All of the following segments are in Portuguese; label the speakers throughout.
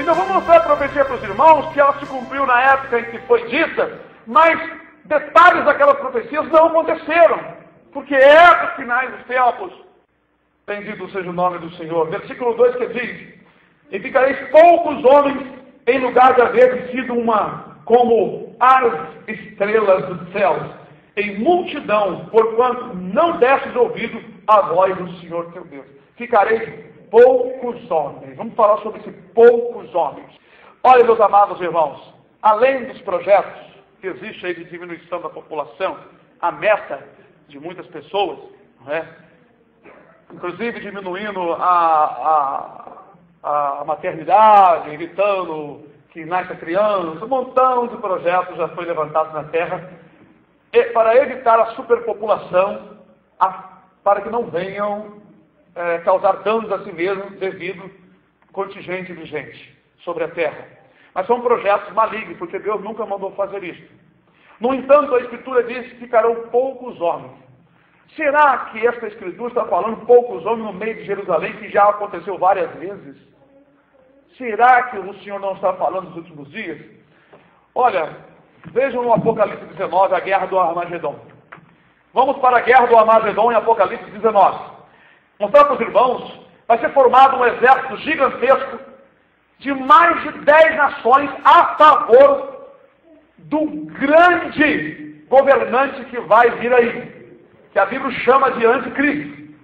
Speaker 1: Então vou mostrar a profecia para os irmãos que ela se cumpriu na época em que foi dita, mas detalhes daquelas profecias não aconteceram, porque é dos finais dos tempos. Bendito seja o nome do Senhor. Versículo 2 que diz: e ficareis poucos homens em lugar de haver sido como as estrelas dos céus, em multidão, porquanto não destes ouvido a voz do Senhor teu Deus. Ficareis poucos homens. Vamos falar sobre esses poucos homens. Olha, meus amados irmãos, além dos projetos que existem aí de diminuição da população, a meta de muitas pessoas, não é? Inclusive diminuindo a maternidade, evitando que nasça criança, um montão de projetos já foi levantado na Terra, para evitar a superpopulação, para que não venham causar danos a si mesmo devido contingente de gente sobre a Terra. Mas são projetos malignos, porque Deus nunca mandou fazer isso. No entanto, a Escritura diz que ficarão poucos homens. Será que esta Escritura está falando poucos homens no meio de Jerusalém, que já aconteceu várias vezes? Será que o Senhor não está falando nos últimos dias? Olha, vejam no Apocalipse 19, a guerra do Armagedon. Vamos para a guerra do Armagedon em Apocalipse 19. Mostrar para os irmãos, vai ser formado um exército gigantesco de mais de 10 nações a favor do grande governante que vai vir aí, que a Bíblia chama de anticristo.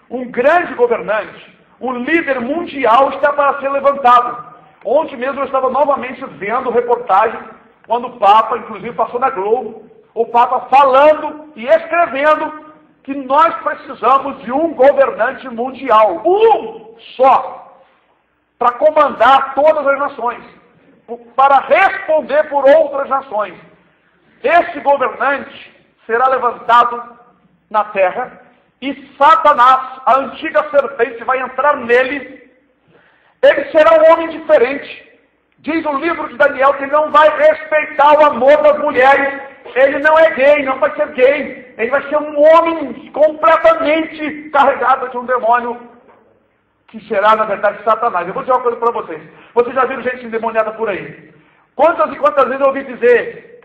Speaker 1: Um grande governante, um líder mundial está para ser levantado. Ontem mesmo eu estava novamente vendo reportagem, quando o Papa, inclusive passou na Globo, o Papa falando e escrevendo que nós precisamos de um governante mundial, um só, para comandar todas as nações, para responder por outras nações. Esse governante será levantado na terra e Satanás, a antiga serpente, vai entrar nele. Ele será um homem diferente. Diz o livro de Daniel que ele não vai respeitar o amor das mulheres. Ele não é gay, não vai ser gay. Ele vai ser um homem completamente carregado de um demônio, que será, na verdade, Satanás. Eu vou dizer uma coisa para vocês. Vocês já viram gente endemoniada por aí? Quantas e quantas vezes eu ouvi dizer: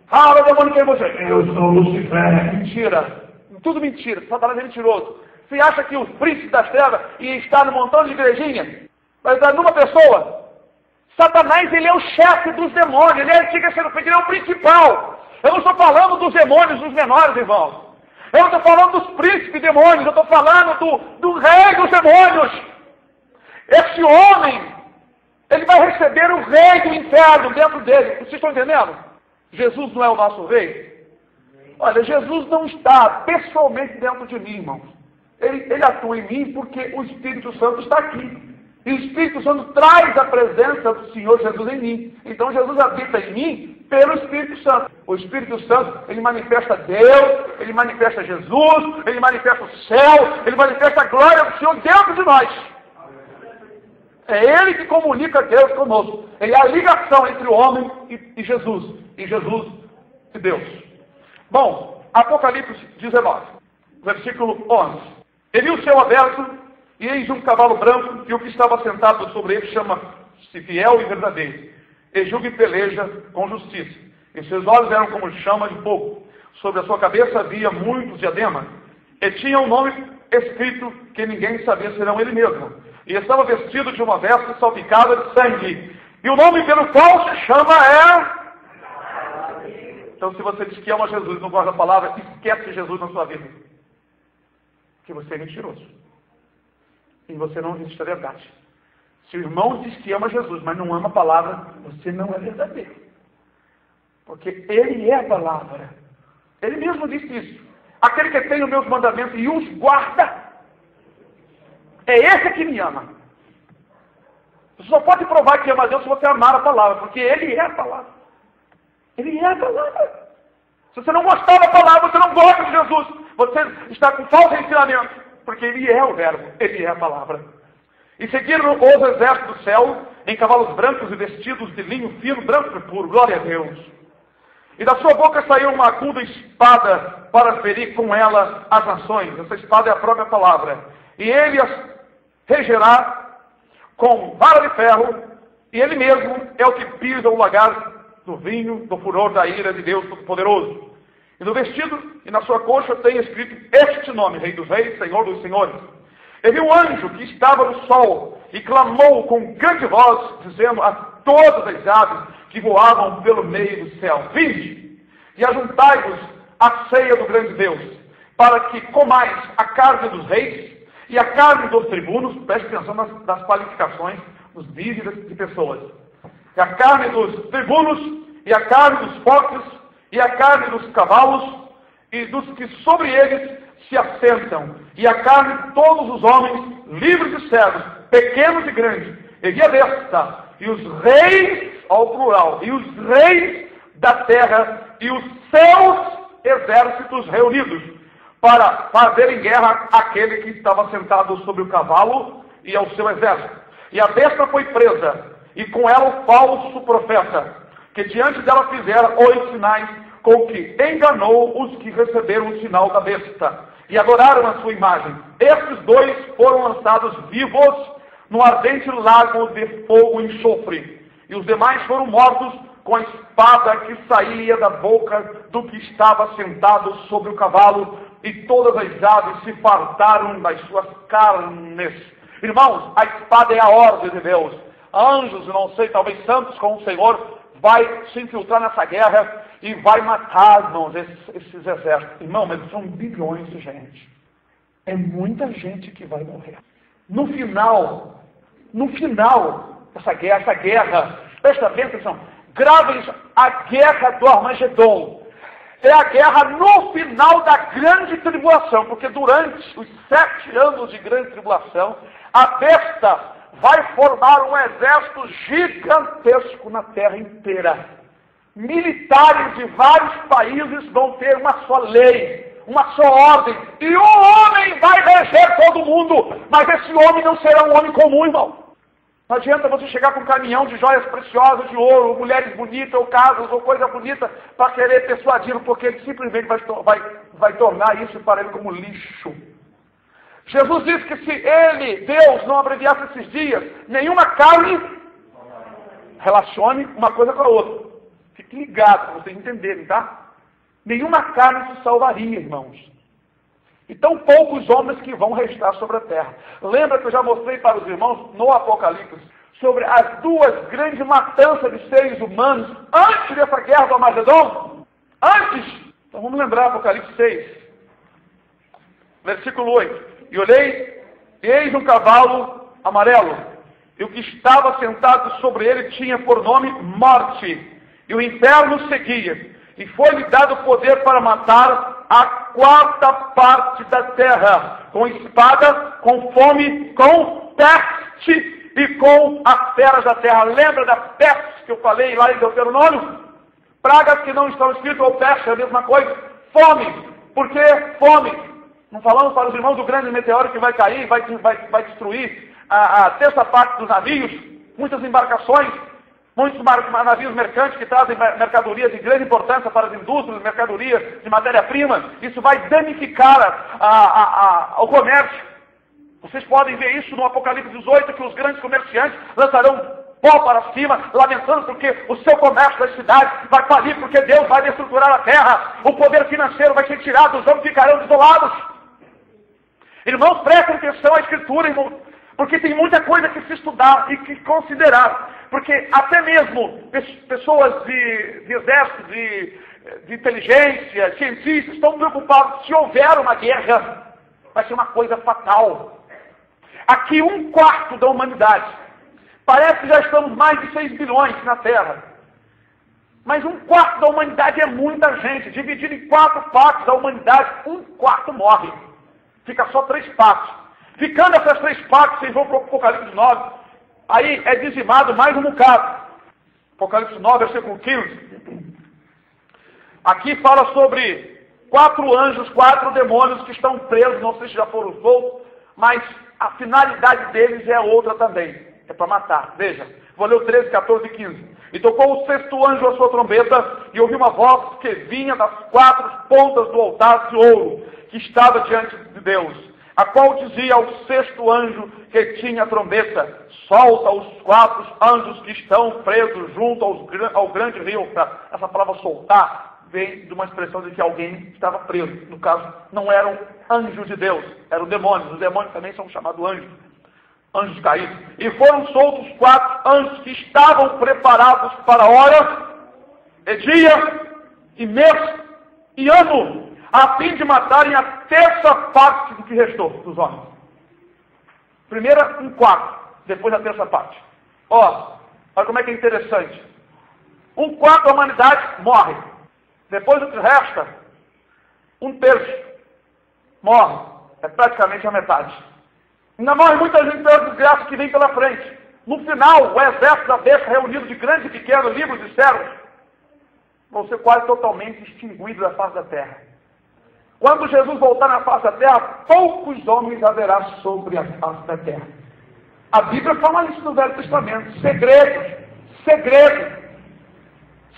Speaker 1: ah, o demônio, quem é você? Eu sou Lucifer. Mentira. Tudo mentira. Satanás é mentiroso. Você acha que o príncipe das trevas ia estar num montão de igrejinha? Vai estar numa pessoa? Satanás, ele é o chefe dos demônios. Ele é antiga serpente, ele é o principal. Eu não estou falando dos demônios, dos menores, irmãos. Eu não estou falando dos príncipes demônios. Eu estou falando do rei dos demônios. Esse homem, ele vai receber o rei do inferno dentro dele. Vocês estão entendendo? Jesus não é o nosso rei? Olha, Jesus não está pessoalmente dentro de mim, irmãos. Ele atua em mim porque o Espírito Santo está aqui. E o Espírito Santo traz a presença do Senhor Jesus em mim. Então Jesus habita em mim pelo Espírito Santo. O Espírito Santo, ele manifesta Deus, ele manifesta Jesus, ele manifesta o céu, ele manifesta a glória do Senhor dentro de nós. É Ele que comunica Deus conosco. Ele é a ligação entre o homem e Jesus. E Jesus e Deus. Bom, Apocalipse 19, versículo 11. Ele viu o céu aberto, e eis um cavalo branco, e o que estava sentado sobre ele chama-se Fiel e Verdadeiro, e julga e peleja com justiça. E seus olhos eram como chama de fogo. Sobre a sua cabeça havia muitos diademas, e tinha um nome escrito que ninguém sabia senão ele mesmo. E estava vestido de uma veste salpicada de sangue. E o nome pelo qual se chama é... Então, se você diz que ama Jesus e não gosta da palavra, esquece Jesus na sua vida. Porque você é mentiroso. E você não existe a verdade. Se o irmão diz que ama Jesus, mas não ama a palavra, você não é verdadeiro. Porque Ele é a palavra. Ele mesmo disse isso. Aquele que tem os meus mandamentos e os guarda, é esse que me ama. Você só pode provar que ama a Deus se você amar a palavra, porque Ele é a palavra. Ele é a palavra. Se você não gostar da palavra, você não gosta de Jesus. Você está com falso ensinamento, porque Ele é o verbo, Ele é a palavra. E seguiram os exércitos do céu em cavalos brancos e vestidos de linho fino, branco e puro. Glória a Deus. E da sua boca saiu uma aguda espada para ferir com ela as nações. Essa espada é a própria palavra. E ele as regerá com vara de ferro, E ele mesmo é o que pisa o lagar do vinho, do furor da ira de Deus Todo-Poderoso. E no vestido e na sua coxa tem escrito este nome: Rei dos Reis, Senhor dos Senhores. E vi um anjo que estava no sol e clamou com grande voz, dizendo a todas as aves que voavam pelo meio do céu: vinde e ajuntai-vos à ceia do grande Deus, para que comais a carne dos reis e a carne dos tribunos. Preste atenção nas qualificações, nos níveis de pessoas. E a carne dos tribunos, e a carne dos fortes, e a carne dos cavalos, e dos que sobre eles se assentam, e a carne de todos os homens, livres e servos, pequenos e grandes, e a besta, e os reis, ao plural, e os reis da terra, e os seus exércitos reunidos, para fazerem guerra àquele que estava sentado sobre o cavalo e ao seu exército. E a besta foi presa, e com ela o falso profeta, que diante dela fizera 8 sinais, com que enganou os que receberam o sinal da besta, e adoraram a sua imagem. Estes 2 foram lançados vivos no ardente lago de fogo e enxofre, e os demais foram mortos com a espada que saía da boca do que estava sentado sobre o cavalo, e todas as aves se fartaram das suas carnes. Irmãos, a espada é a ordem de Deus. Anjos, não sei, talvez santos com o Senhor, vai se infiltrar nessa guerra e vai matar, irmãos, esses exércitos. Irmão, mas são bilhões de gente. É muita gente que vai morrer. No final dessa guerra, presta bem atenção, gravem a guerra do Armagedon. É a guerra no final da grande tribulação, porque durante os 7 anos de grande tribulação, a besta vai formar um exército gigantesco na terra inteira. Militares de vários países vão ter uma só lei, uma só ordem, e um homem vai reger todo mundo, mas esse homem não será um homem comum, irmão. Não adianta você chegar com um caminhão de joias preciosas, de ouro, mulheres bonitas, ou casas, ou coisa bonita, para querer persuadi-lo, porque ele simplesmente vai tornar isso para ele como lixo. Jesus disse que se ele, Deus, não abreviasse esses dias, nenhuma carne relacione uma coisa com a outra. Fique ligado para vocês entenderem, tá? Nenhuma carne se salvaria, irmãos. E tão poucos homens que vão restar sobre a terra. Lembra que eu já mostrei para os irmãos no Apocalipse sobre as 2 grandes matanças de seres humanos antes dessa guerra do Armagedon? Antes! Então vamos lembrar Apocalipse 6, versículo 8. E olhei, e eis um cavalo amarelo, e o que estava sentado sobre ele tinha por nome Morte, e o inferno seguia, e foi-lhe dado poder para matar a 4ª parte da terra, com espada, com fome, com peste e com as feras da terra. Lembra da peste que eu falei lá em Deuteronômio? Pragas que não estão escritas, ou peste, é a mesma coisa. Fome. Por que fome? Não falamos para os irmãos do grande meteoro que vai cair, vai destruir a 3ª parte dos navios, muitas embarcações, muitos navios mercantes que trazem mercadorias de grande importância para as indústrias, mercadorias de matéria-prima. Isso vai danificar o comércio. Vocês podem ver isso no Apocalipse 18, que os grandes comerciantes lançarão pó para cima, lamentando porque o seu comércio das cidades vai falir, porque Deus vai destruturar a terra, o poder financeiro vai ser tirado, os homens ficarão desolados. Irmãos, prestem atenção à Escritura, irmãos, porque tem muita coisa que se estudar e que considerar. Porque até mesmo pessoas de exército, de inteligência, cientistas, estão preocupados. Se houver uma guerra, vai ser uma coisa fatal. Aqui 1/4 da humanidade. Parece que já estamos mais de 6 bilhões na Terra. Mas 1/4 da humanidade é muita gente. Dividido em 4 partes da humanidade, 1/4 morre. Fica só 3 partes. Ficando essas 3 partes, vocês vão para o Apocalipse 9. Aí é dizimado mais um bocado. Apocalipse 9, versículo 15. Aqui fala sobre 4 anjos, 4 demônios que estão presos, não sei se já foram soltos, mas a finalidade deles é outra também. É para matar. Veja, vou ler o 13, 14 e 15. E tocou o 6º anjo a sua trombeta, e ouvi uma voz que vinha das 4 pontas do altar de ouro, que estava diante de Deus. a qual dizia ao sexto anjo que tinha a trombeta: solta os 4 anjos que estão presos junto ao grande rio Eufrates. Essa palavra soltar vem de uma expressão de que alguém estava preso. No caso, não eram anjos de Deus, eram demônios. Os demônios também são chamados anjos, anjos caídos. E foram soltos 4 anjos que estavam preparados para hora, e dia, e mês, e ano, a fim de matarem a terça parte do que restou dos homens. Primeira, 1/4, depois a terça parte. Olha como é que é interessante. 1/4 da humanidade morre. Depois o que resta, 1/3 morre. É praticamente a metade. Ainda morre muita gente pela desgraça que vem pela frente. No final, o exército da besta, reunido de grandes e pequenos, livros e servos, vão ser quase totalmente extinguidos da face da terra. Quando Jesus voltar na face da terra, poucos homens haverá sobre a face da terra. A Bíblia fala isso no Velho Testamento.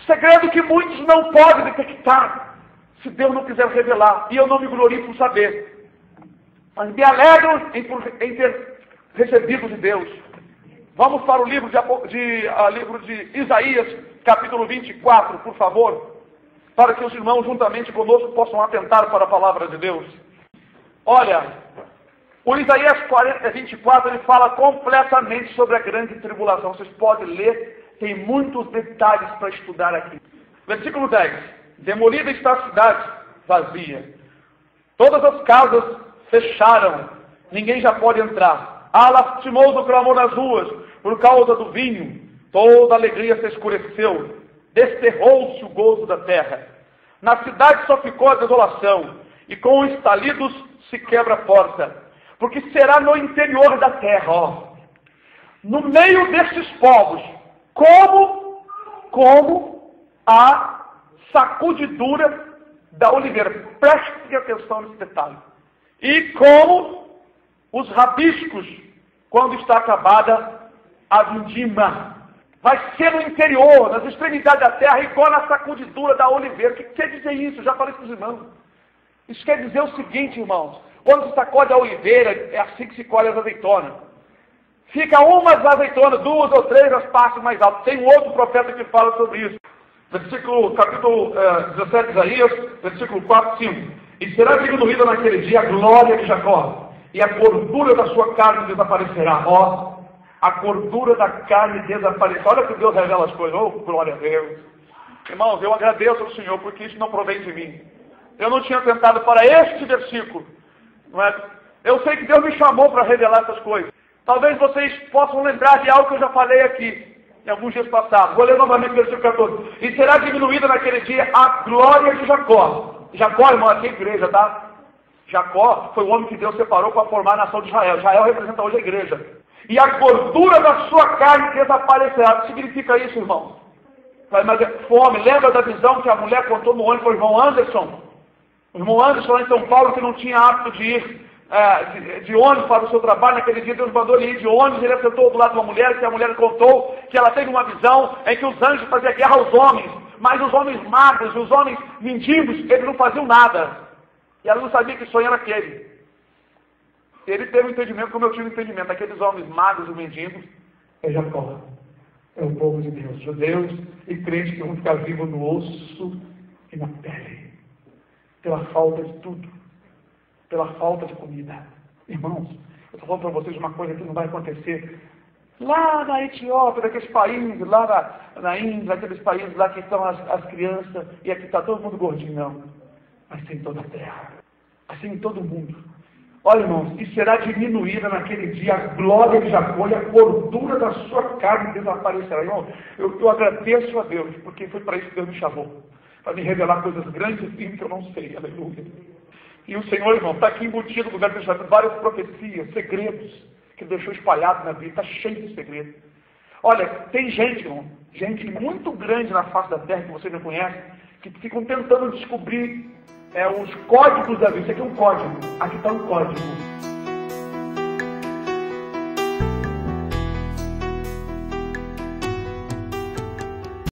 Speaker 1: Segredo que muitos não podem detectar, se Deus não quiser revelar. E eu não me glorio por saber. Mas me alegro em ter recebido de Deus. Vamos para o livro de Isaías, capítulo 24, por favor, para que os irmãos juntamente conosco possam atentar para a palavra de Deus. Olha, o Isaías 24, ele fala completamente sobre a grande tribulação. Vocês podem ler, tem muitos detalhes para estudar aqui. Versículo 10. Demolida está a cidade, vazia. Todas as casas fecharam, ninguém já pode entrar. Lastimoso o clamor nas ruas, por causa do vinho. Toda alegria se escureceu, desterrou-se o gozo da terra. Na cidade só ficou a desolação, e com estalidos se quebra a porta, porque será no interior da terra, no meio desses povos, como a sacudidura da oliveira. Prestem atenção nesse detalhe. E como os rabiscos, quando está acabada a vindima. Vai ser no interior, nas extremidades da terra, igual na sacudidura da oliveira. O que quer dizer isso? Eu já falei para os irmãos. Isso quer dizer o seguinte, irmãos. Quando se sacode a oliveira, é assim que se colhe as azeitonas. Fica umas azeitonas, 2 ou 3 as partes mais altas. Tem um outro profeta que fala sobre isso. Capítulo 17 de Isaías, versículo 4 e 5. E será diminuída naquele dia a glória de Jacó, e a gordura da sua carne desaparecerá. A gordura da carne desaparecerá. Olha que Deus revela as coisas. Oh, glória a Deus. Irmãos, eu agradeço ao Senhor, porque isso não provém de mim. Eu não tinha tentado para este versículo. Não é? Eu sei que Deus me chamou para revelar essas coisas. Talvez vocês possam lembrar de algo que eu já falei aqui, em alguns dias passados. Vou ler novamente o versículo 14. E será diminuída naquele dia a glória de Jacó. Jacó, irmão, aqui é a igreja, tá? Jacó foi o homem que Deus separou para formar a nação de Israel. Israel representa hoje a igreja. E a gordura da sua carne desaparecerá. O que significa isso, irmão? Mas fome. Lembra da visão que a mulher contou no ônibus para o irmão Anderson? O irmão Anderson lá em São Paulo, que não tinha hábito de ir de ônibus para o seu trabalho. Naquele dia Deus mandou ele ir de ônibus. Ele sentou do lado de uma mulher, que a mulher contou que ela teve uma visão em que os anjos faziam guerra aos homens. Mas os homens magros, os homens mendigos, eles não faziam nada. E ela não sabia que sonho era aquele. Ele teve um entendimento como eu tive um entendimento. Aqueles homens magros e mendigos é Jacó. É o povo de Deus. Judeus e crentes que vão ficar vivos no osso e na pele. Pela falta de tudo. Pela falta de comida. Irmãos, eu estou falando para vocês uma coisa que não vai acontecer lá na Etiópia, naqueles países, lá na Índia, naqueles países lá que estão as crianças e aqui está todo mundo gordinho, não. Mas tem toda a terra. Assim em todo mundo. Olha, irmãos, e será diminuída naquele dia a glória de Jacó e a gordura da sua carne desaparecerá. Irmão, eu agradeço a Deus, porque foi para isso que Deus me chamou. Para me revelar coisas grandes e que eu não sei. Aleluia. E o Senhor, irmão, está aqui embutido no lugar de várias profecias, segredos, que Ele deixou espalhados na Bíblia. Está cheio de segredos. Olha, tem gente, irmão, gente muito grande na face da terra que você não conhece, que ficam tentando descobrir os códigos da Bíblia. Isso aqui é um código. Aqui está um código.